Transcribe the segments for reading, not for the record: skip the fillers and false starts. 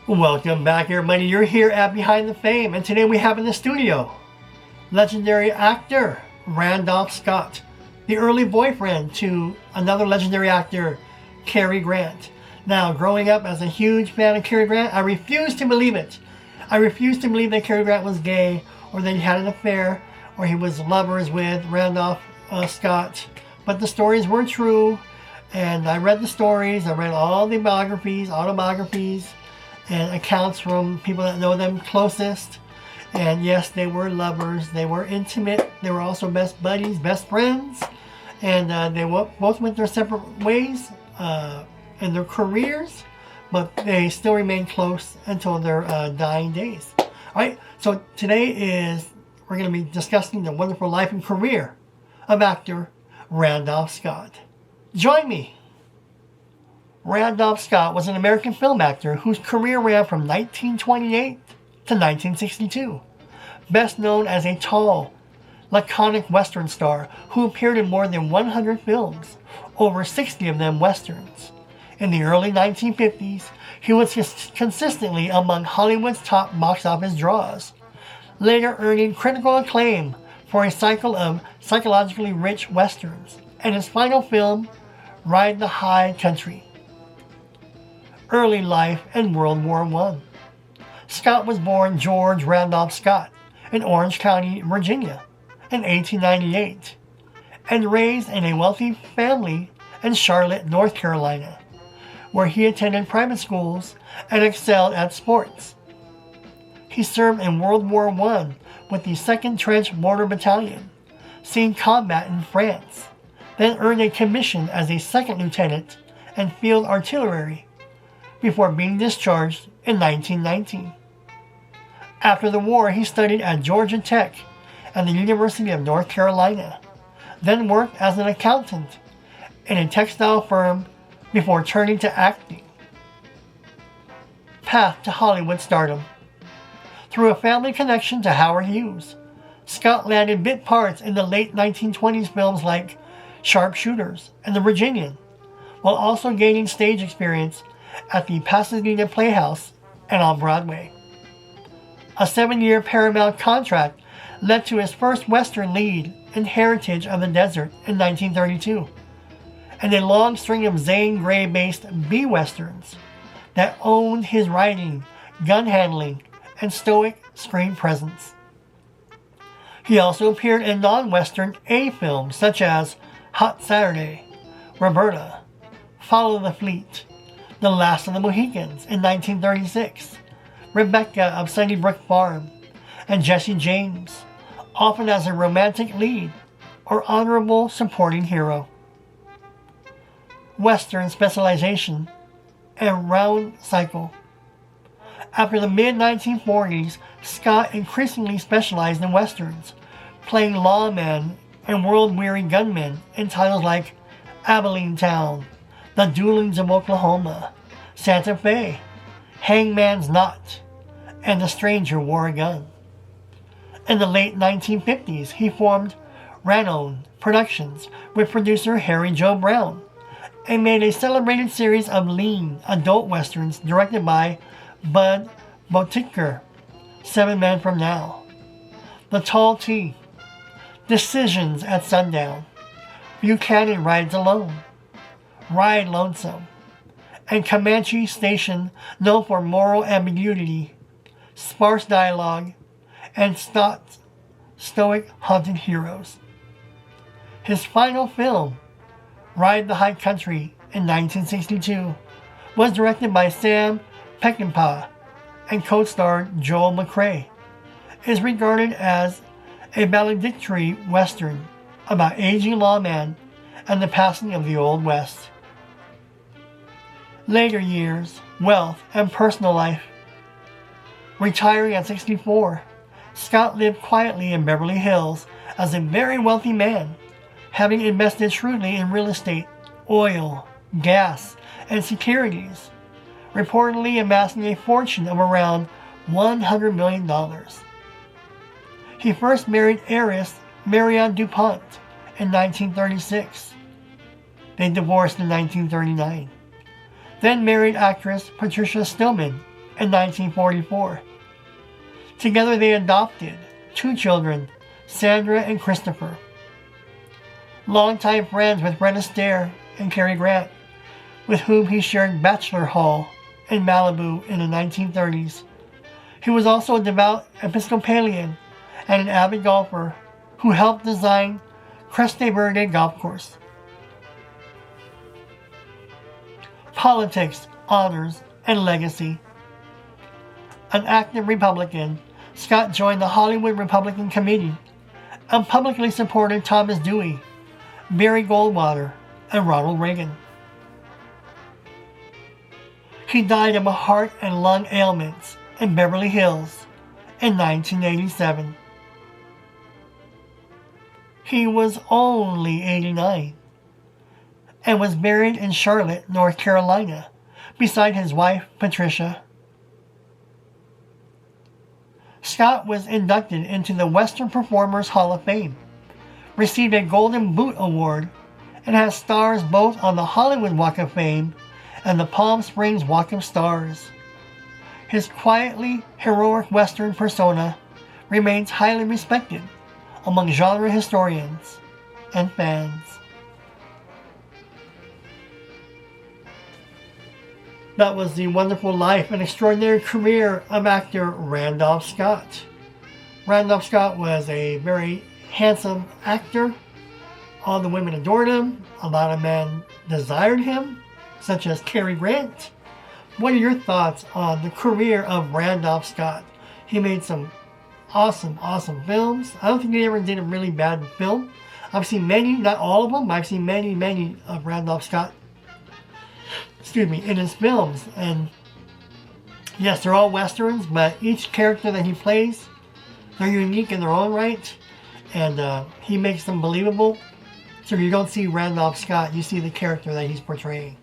Welcome back, everybody. You're here at Behind the Fame, and today we have in the studio legendary actor Randolph Scott, the early boyfriend to another legendary actor, Cary Grant. Now, growing up as a huge fan of Cary Grant, I refuse to believe it. I refuse to believe that Cary Grant was gay, or that he had an affair, or he was lovers with Randolph Scott. But the stories were true, and I read the stories. I read all the autobiographies, and accounts from people that know them closest. And yes, they were lovers. They were intimate. They were also best buddies, best friends. And they both went their separate ways in their careers, but they still remained close until their dying days. All right, so today we're going to be discussing the wonderful life and career of actor Randolph Scott. Join me. Randolph Scott was an American film actor whose career ran from 1928 to 1962. Best known as a tall, laconic Western star who appeared in more than 100 films, over 60 of them Westerns. In the early 1950s, he was consistently among Hollywood's top box office draws, later earning critical acclaim for a cycle of psychologically rich Westerns, and his final film, Ride the High Country. Early life and World War I. Scott was born George Randolph Scott in Orange County, Virginia in 1898 and raised in a wealthy family in Charlotte, North Carolina, where he attended private schools and excelled at sports. He served in World War I with the 2nd Trench Mortar Battalion, seeing combat in France, then earned a commission as a second lieutenant in field artillery before being discharged in 1919. After the war, he studied at Georgia Tech and the University of North Carolina, then worked as an accountant in a textile firm before turning to acting. Path to Hollywood stardom. Through a family connection to Howard Hughes, Scott landed bit parts in the late 1920s films like Sharpshooters and The Virginian, while also gaining stage experience at the Pasadena Playhouse and on Broadway. A 7-year Paramount contract led to his first Western lead in Heritage of the Desert in 1932, and a long string of Zane Grey-based B-Westerns that owned his writing, gun handling, and stoic screen presence. He also appeared in non-Western A films such as Hot Saturday, Roberta, Follow the Fleet, The Last of the Mohicans in 1936, Rebecca of Sunnybrook Farm, and Jesse James, often as a romantic lead or honorable supporting hero. Western specialization and round cycle. After the mid-1940s, Scott increasingly specialized in Westerns, playing lawmen and world-weary gunmen in titles like Abilene Town, The Duelings of Oklahoma, Santa Fe, Hangman's Knot, and The Stranger Wore a Gun. In the late 1950s, he formed Ranon Productions with producer Harry Joe Brown and made a celebrated series of lean adult westerns directed by Bud Boticker, 7 Men from Now, The Tall T, Decisions at Sundown, Buchanan Rides Alone, Ride Lonesome, and Comanche Station, known for moral ambiguity, sparse dialogue, and stoic haunted heroes. His final film, Ride the High Country in 1962, was directed by Sam Peckinpah and co-starred Joel McCrea. It is regarded as a valedictory Western about aging lawmen and the passing of the Old West. Later years, wealth, and personal life. Retiring at 64, Scott lived quietly in Beverly Hills as a very wealthy man, having invested shrewdly in real estate, oil, gas, and securities, reportedly amassing a fortune of around $100 million. He first married heiress Marianne DuPont in 1936. They divorced in 1939. Then married actress Patricia Stillman in 1944. Together they adopted 2 children, Sandra and Christopher. Longtime friends with Fred Astaire and Cary Grant, with whom he shared Bachelor Hall in Malibu in the 1930s. He was also a devout Episcopalian and an avid golfer who helped design Creste Verde Golf Course. Politics, honors, and legacy. An active Republican, Scott joined the Hollywood Republican Committee and publicly supported Thomas Dewey, Barry Goldwater, and Ronald Reagan. He died of a heart and lung ailments in Beverly Hills in 1987. He was only 89 and was buried in Charlotte, North Carolina, beside his wife, Patricia. Scott was inducted into the Western Performers Hall of Fame, received a Golden Boot Award, and has stars both on the Hollywood Walk of Fame and the Palm Springs Walk of Stars. His quietly heroic Western persona remains highly respected among genre historians and fans. That was the wonderful life and extraordinary career of actor Randolph Scott. Randolph Scott was a very handsome actor. All the women adored him. A lot of men desired him, such as Cary Grant. What are your thoughts on the career of Randolph Scott? He made some awesome films. I don't think he ever did a really bad film. I've seen many, not all of them, but I've seen many of Randolph Scott in his films. And yes, they're all westerns, but each character that he plays, they're unique in their own right, and he makes them believable. So you don't see Randolph Scott, you see the character that he's portraying.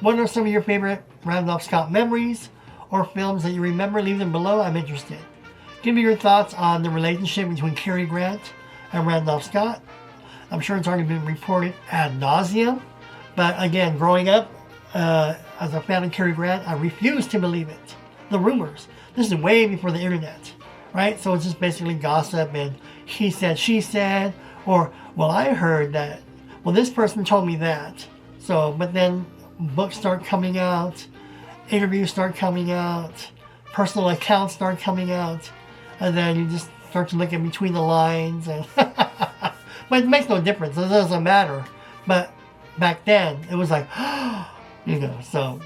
What are some of your favorite Randolph Scott memories or films that you remember? Leave them below. I'm interested. Give me your thoughts on the relationship between Cary Grant and Randolph Scott. I'm sure it's already been reported ad nauseum, but again, growing up as a fan of Cary Grant, I refuse to believe it. The rumors. This is way before the internet, right? So it's just basically gossip and he said, she said, or, well, I heard that. Well, this person told me that. So, but then books start coming out, interviews start coming out, personal accounts start coming out, and then you just start to look in between the lines. And but it makes no difference. It doesn't matter. But back then, it was like, so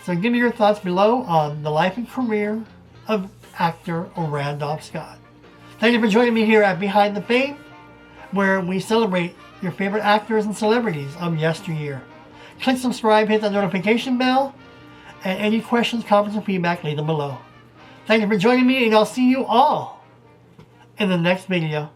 give me your thoughts below on the life and career of actor Randolph Scott. Thank you for joining me here at Behind the Fame, where we celebrate your favorite actors and celebrities of yesteryear. Click subscribe, hit that notification bell, and any questions, comments, or feedback, leave them below. Thank you for joining me, and I'll see you all in the next video.